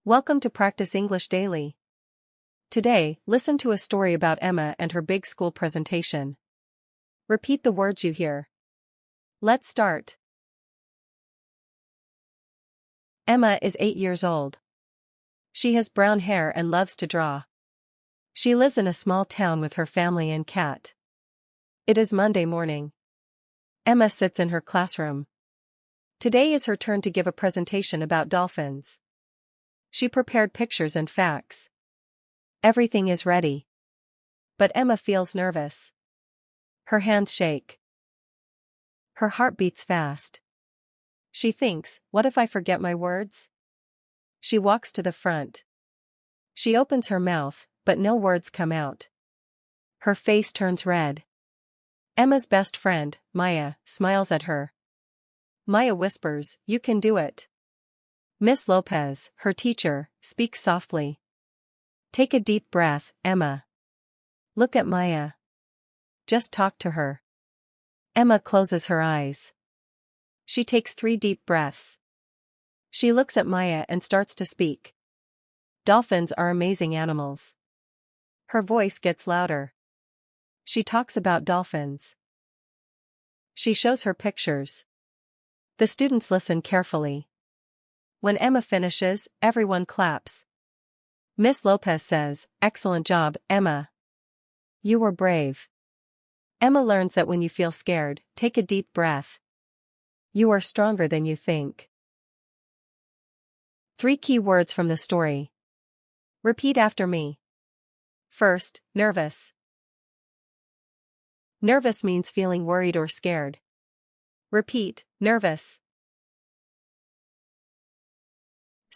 Welcome to Practice English Daily. Today, listen to a story about Emma and her big school presentation. Repeat the words you hear. Let's start. Emma is 8 years old. She has brown hair and loves to draw. She lives in a small town with her family and cat. It is Monday morning. Emma sits in her classroom. Today is her turn to give a presentation about dolphins. She prepared pictures and facts. Everything is ready. But Emma feels nervous. Her hands shake. Her heart beats fast. She thinks, what if I forget my words? She walks to the front. She opens her mouth, but no words come out. Her face turns red. Emma's best friend, Maya, smiles at her. Maya whispers, "You can do it." Miss Lopez, her teacher, speaks softly. Take a deep breath, Emma. Look at Maya. Just talk to her. Emma closes her eyes. She takes 3 deep breaths. She looks at Maya and starts to speak. Dolphins are amazing animals. Her voice gets louder. She talks about dolphins. She shows her pictures. The students listen carefully. When Emma finishes, everyone claps. Miss Lopez says, "Excellent job, Emma. You were brave." Emma learns that when you feel scared, take a deep breath. You are stronger than you think. 3 key words from the story. Repeat after me. First, nervous. Nervous means feeling worried or scared. Repeat, nervous.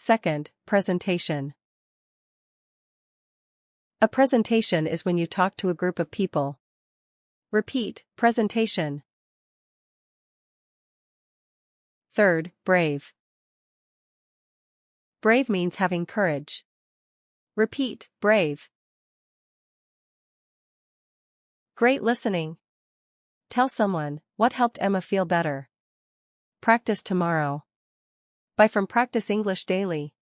Second, presentation. A presentation is when you talk to a group of people. Repeat, presentation. Third, brave. Brave means having courage. Repeat, brave. Great listening. Tell someone, what helped Emma feel better? Practice tomorrow. Bye from Practice English Daily.